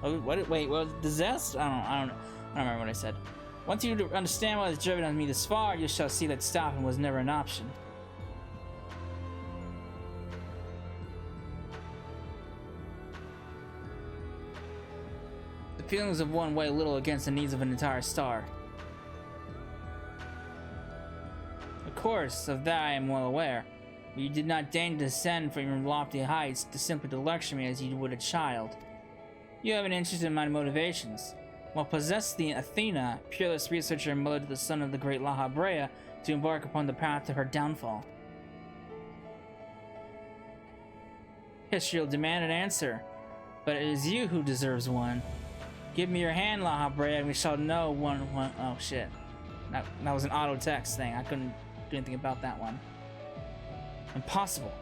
Oh, what? Wait, what? Possessed? I don't remember what I said. Once you understand what has driven on me this far, you shall see that stopping was never an option. The feelings of one weigh little against the needs of an entire star. Of course, of that I am well aware. But you did not deign to descend from your lofty heights to simply to lecture me as you would a child. You have an interest in my motivations. What possessed the Athena, peerless researcher and mother to the son of the great La Habrea, to embark upon the path to her downfall? History will demand an answer, but it is you who deserves one. Give me your hand, La Habrea, and we shall know one. Oh shit. That was an auto text thing. I couldn't do anything about that one. Impossible.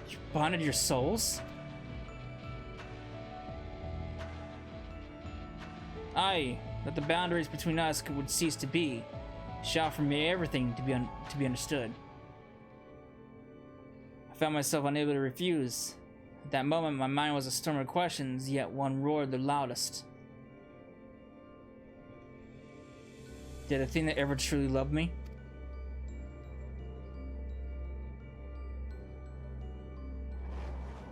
You bonded your souls? Aye, that the boundaries between us would cease to be. Shall from me everything to be understood. I found myself unable to refuse. At that moment, my mind was a storm of questions, yet one roared the loudest. Did Athena ever truly love me?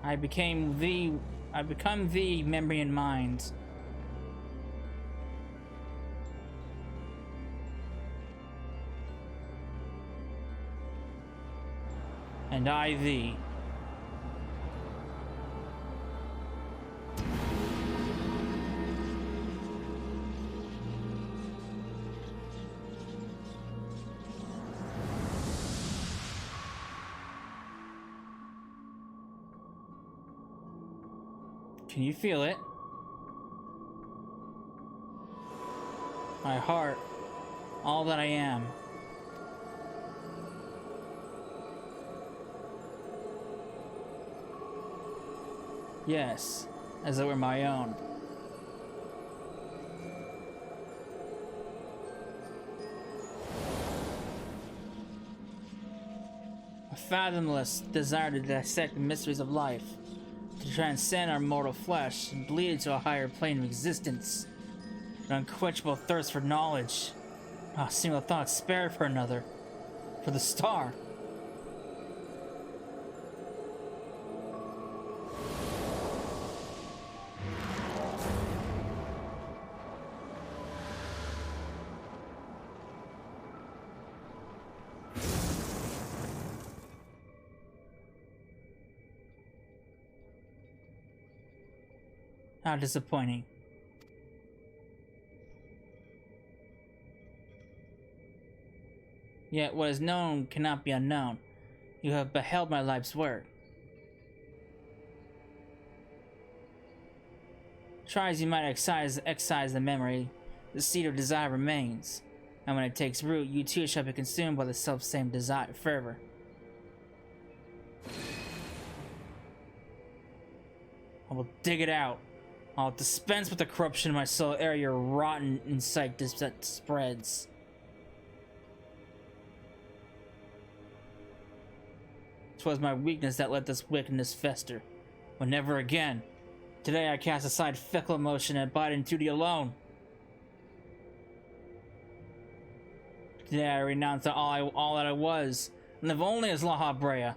I become the memory and mind. And I thee. Can you feel it? My heart, all that I am. Yes, as though it were my own. A fathomless desire to dissect the mysteries of life, to transcend our mortal flesh and bleed into a higher plane of existence. An unquenchable thirst for knowledge, not a single thought spared for another, for the star. How disappointing. Yet what is known cannot be unknown. You have beheld my life's work. Try as you might excise the memory, the seed of desire remains, and when it takes root, you too shall be consumed by the self-same desire fervor. I will dig it out. I'll dispense with the corruption in my soul ere your rotten insight spreads. Twas my weakness that let this wickedness fester. But never again. Today I cast aside fickle emotion and abide in duty alone. Today I renounce all that I was, and live only as La Habrea.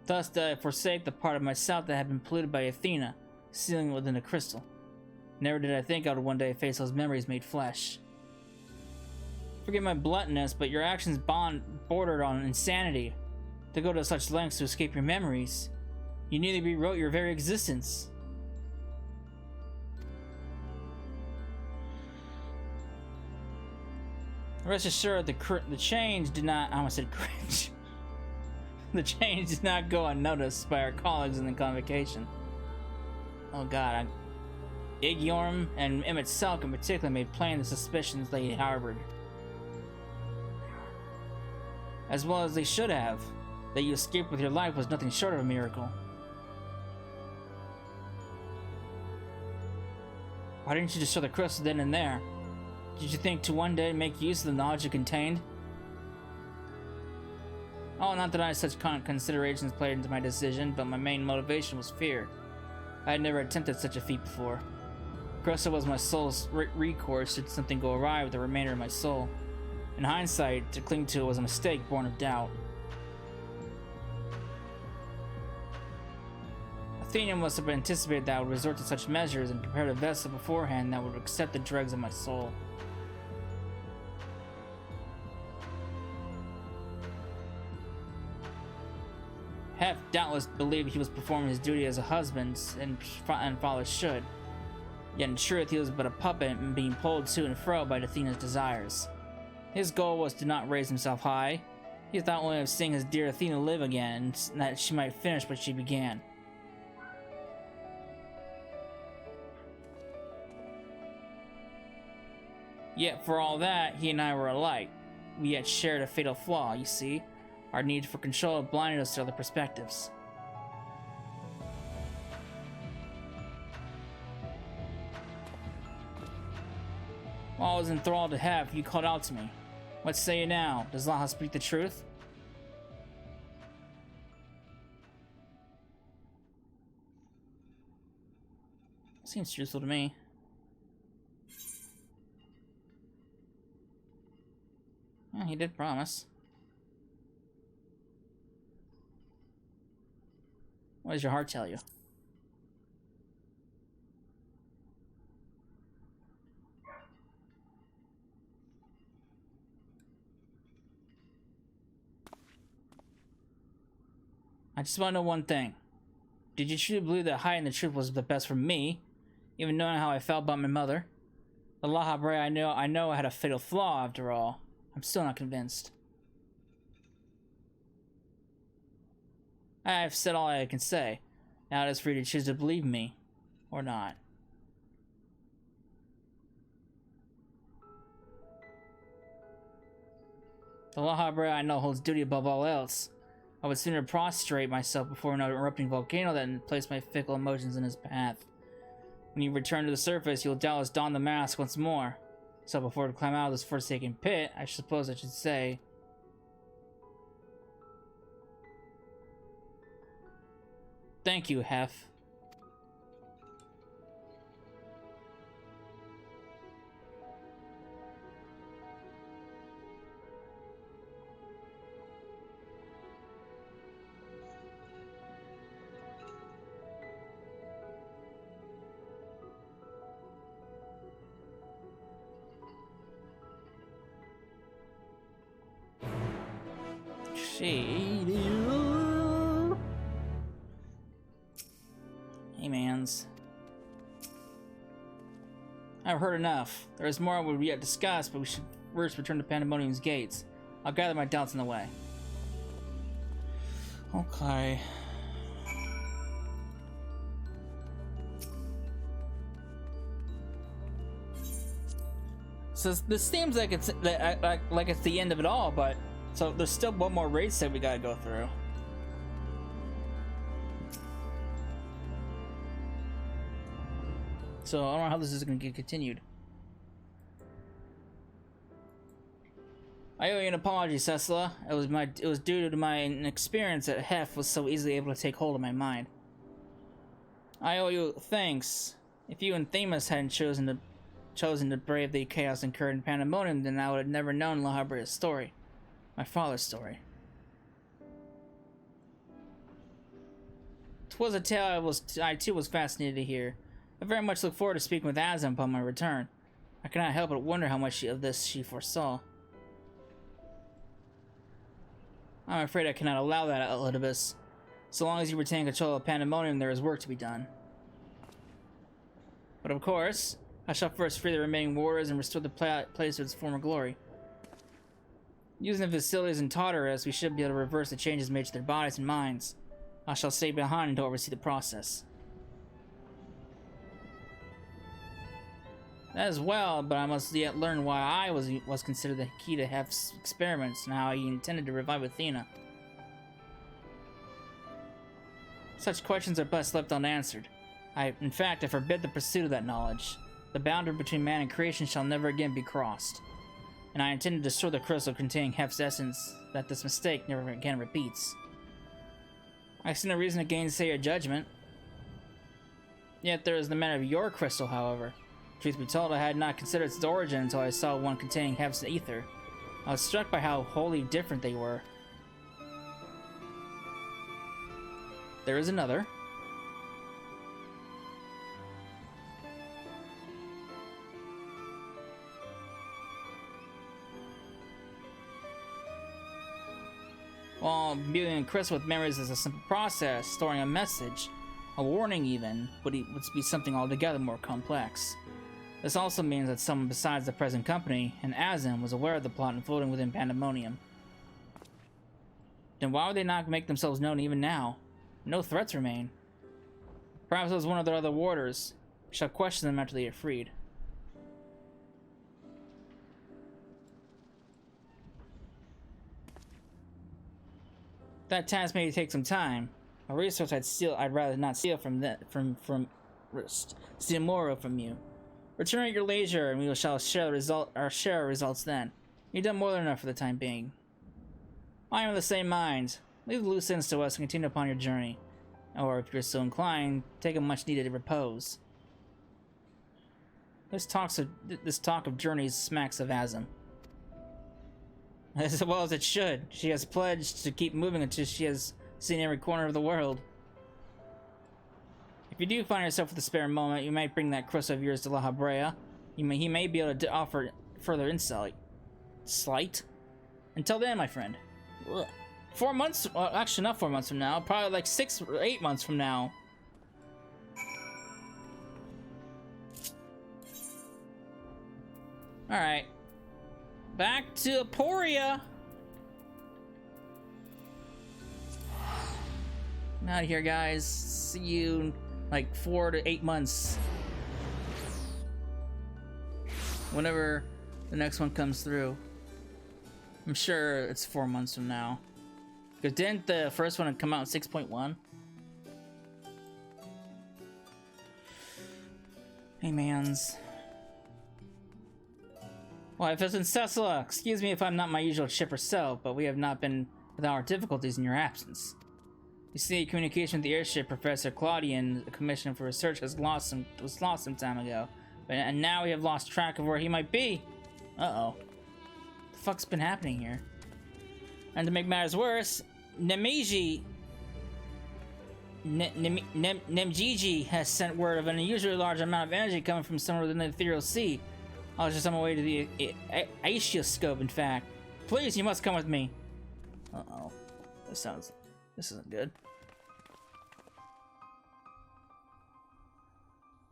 Thus did I forsake the part of myself that had been polluted by Athena, sealing it within a crystal. Never did I think I would one day face those memories made flesh. Forgive my bluntness, but your actions bordered on insanity. To go to such lengths to escape your memories, you nearly rewrote your very existence. Rest assured, the change did not. I almost said cringe. The change did not go unnoticed by our colleagues in the convocation. Oh god, Igyorm and Emmett Selk in particular made plain the suspicions they harbored. As well as they should have. That you escaped with your life was nothing short of a miracle. Why didn't you destroy the crystal then and there? Did you think to one day make use of the knowledge it contained? Oh, not that I had such considerations played into my decision, but my main motivation was fear. I had never attempted such a feat before. Crystal was my soul's recourse should something go awry with the remainder of my soul, In hindsight, to cling to it was a mistake born of doubt. Athena must have anticipated that I would resort to such measures and prepared a vessel beforehand that would accept the dregs of my soul. Hef doubtless believed he was performing his duty as a husband and father should. Yet in truth, he was but a puppet and being pulled to and fro by Athena's desires. His goal was to not raise himself high. He thought only of seeing his dear Athena live again, and that she might finish what she began. Yet for all that, he and I were alike. We yet shared a fatal flaw, you see. Our need for control blinded us to other perspectives. While I was enthralled to Hef, you called out to me. What say you now? Does Laha speak the truth? Seems truthful to me. Yeah, he did promise. What does your heart tell you? I just want to know one thing. Did you truly believe that hiding the truth was the best for me, even knowing how I felt about my mother? The La Habre I know had a fatal flaw after all. I'm still not convinced. I've said all I can say. Now it is for you to choose to believe me, or not. The La Habre I know holds duty above all else. I would sooner prostrate myself before an erupting volcano than place my fickle emotions in his path. When you return to the surface, you'll doubtless don the mask once more. So before to climb out of this forsaken pit, I suppose I should say... Thank you, Hef. Hey, mans. I've heard enough. There is more we yet discuss, but we should first return to Pandæmonium's gates. I'll gather my doubts in the way. Okay. So this seems like it's the end of it all, but so there's still one more raid set we gotta go through. So I don't know how this is gonna get continued. I owe you an apology, Cecila. It was due to my inexperience that Hef was so easily able to take hold of my mind. I owe you thanks. If you and Themis hadn't chosen to brave the chaos incurred in Pandæmonium, then I would have never known La Habre's story. My father's story. 'Twas a tale I too was fascinated to hear. I very much look forward to speaking with Azam upon my return. I cannot help but wonder how much of this she foresaw. I'm afraid I cannot allow that, Elidibus. So long as you retain control of Pandæmonium, there is work to be done. But of course, I shall first free the remaining warriors and restore the place to its former glory. Using the facilities in Tartarus, we should be able to reverse the changes made to their bodies and minds. I shall stay behind to oversee the process. That is well, but I must yet learn why I was considered the key to Hef's experiments and how he intended to revive Athena. Such questions are best left unanswered. In fact, I forbid the pursuit of that knowledge. The boundary between man and creation shall never again be crossed. And I intend to destroy the crystal containing Hef's essence, that this mistake never again repeats. I see no reason to gainsay your judgment. Yet there is the matter of your crystal, however. Truth be told, I had not considered its origin until I saw one containing Hef's ether. I was struck by how wholly different they were. There is another. While imbuing Chris with memories is a simple process, storing a message, a warning even, would be something altogether more complex. This also means that someone besides the present company, and Azim, was aware of the plot unfolding within Pandæmonium. Then why would they not make themselves known even now? No threats remain. Perhaps it was one of their other warders. We shall question them after they get freed. That task may take some time. A resource I'd rather not steal steal more from you. Return at your leisure, and we shall share our results then. You've done more than enough for the time being. I am of the same mind. Leave the loose ends to us and continue upon your journey. Or, if you're so inclined, take a much-needed repose. This talk of journeys smacks of Azim. As well as it should. She has pledged to keep moving until she has seen every corner of the world. If you do find yourself with a spare moment, you might bring that Chris of yours to La Habrea. He may be able to offer further insight. Slight? Until then, my friend. Ugh. 4 months? Well, actually, not 4 months from now. Probably like 6 or 8 months from now. Alright. Back to Aporia. I'm out of here, guys. See you in like 4 to 8 months. Whenever the next one comes through. I'm sure it's 4 months from now. Because didn't the first one come out in 6.1? Hey, mans. Well, if it's in Cecila, excuse me if I'm not my usual chipper self, but we have not been without our difficulties in your absence. You see, communication with the airship, Professor Claudian, the commissioner for research, was lost some time ago. And now we have lost track of where he might be. Uh-oh. What the fuck's been happening here? And to make matters worse, Nemgiji has sent word of an unusually large amount of energy coming from somewhere within the ethereal sea. I was just on my way to the Abyssos, in fact. Please, you must come with me. Uh-oh. This isn't good.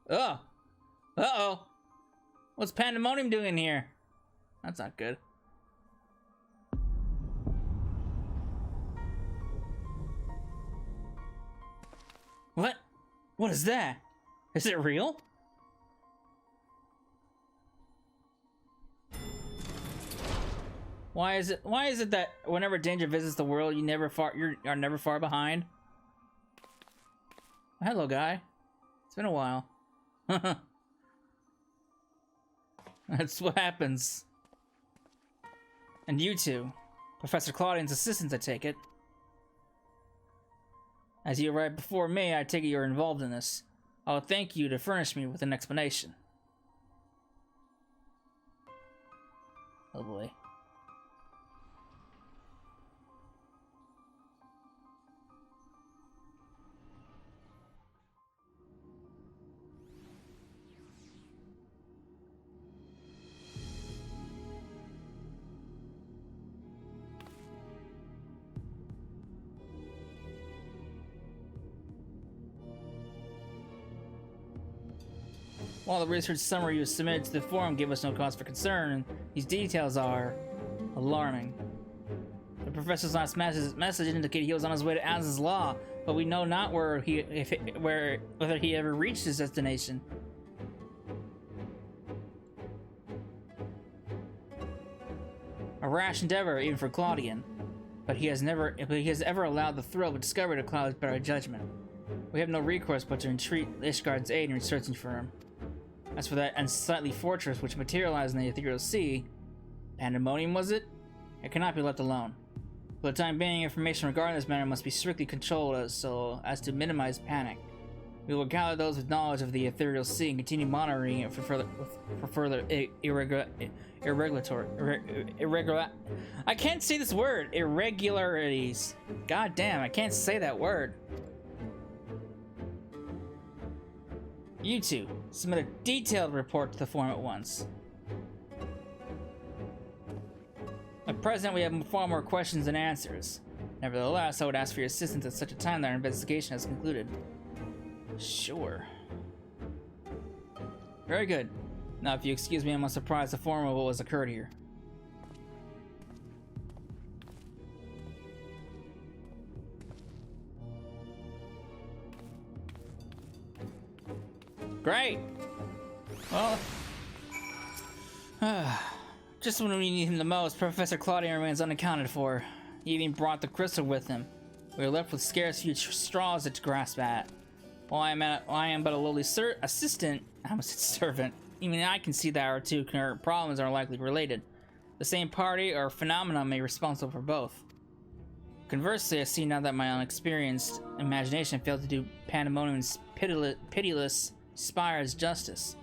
Oh! Uh-oh! What's Pandæmonium doing here? That's not good. What? What is that? Is it real? Why is it that whenever danger visits the world, you are never far behind? Hello, guy. It's been a while. That's what happens. And you two, Professor Claudian's assistants, I take it. As you arrived before me, I take it you're involved in this. I will thank you to furnish me with an explanation. Oh boy. While the research summary you submitted to the forum gave us no cause for concern, these details are alarming. The professor's last message indicated he was on his way to Az's Law, but we know not whether he ever reached his destination. A rash endeavor, even for Claudian, but he has ever allowed the thrill of discovery to cloud his better judgment. We have no recourse but to entreat Ishgard's aid in searching for him. As for that unsightly fortress which materialized in the ethereal sea, Pandæmonium was it? It cannot be left alone. For the time being, information regarding this matter must be strictly controlled so as to minimize panic. We will gather those with knowledge of the ethereal sea and continue monitoring it for further irregular. I can't say this word. Irregularities. God damn, I can't say that word. You two, submit a detailed report to the forum at once. At present, we have far more questions than answers. Nevertheless, I would ask for your assistance at such a time that our investigation has concluded. Sure. Very good. Now, if you excuse me, I'm surprised the form of what has occurred here. Great! Well... just when we need him the most, Professor Claudian remains unaccounted for. He even brought the crystal with him. We are left with scarce few straws to grasp at. While I am but a lowly assistant, I almost said servant, even I can see that our two current problems are likely related. The same party or phenomenon may be responsible for both. Conversely, I see now that my unexperienced imagination failed to do Pandæmonium's pitiless spires justice.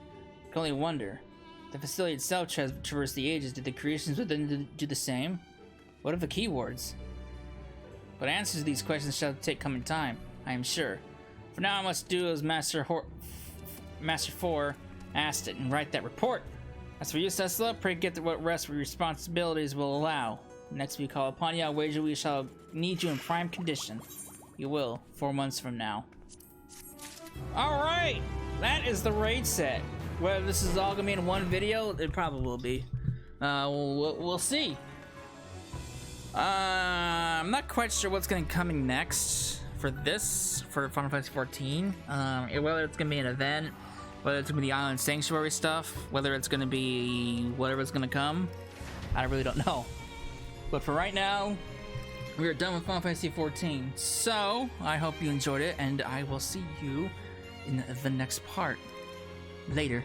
I can only wonder. The facility itself traversed the ages. Did the creations within do the same? What of the keywords? But answers to these questions shall take coming time, I am sure. For now, I must do as Master 4 asked it and write that report. As for you, Cecilla, pray get what rest your responsibilities will allow. Next we call upon you, I wager we shall need you in prime condition. You will, 4 months from now. Alright! That is the raid set. Whether this is all gonna be in one video, it probably will be. We'll see. I'm not quite sure what's gonna be coming next for Final Fantasy 14. Whether it's gonna be an event, whether it's gonna be the Island Sanctuary stuff, whether it's gonna be whatever's gonna come, I really don't know. But for right now, we are done with Final Fantasy 14. So I hope you enjoyed it, and I will see you in the next part. Later.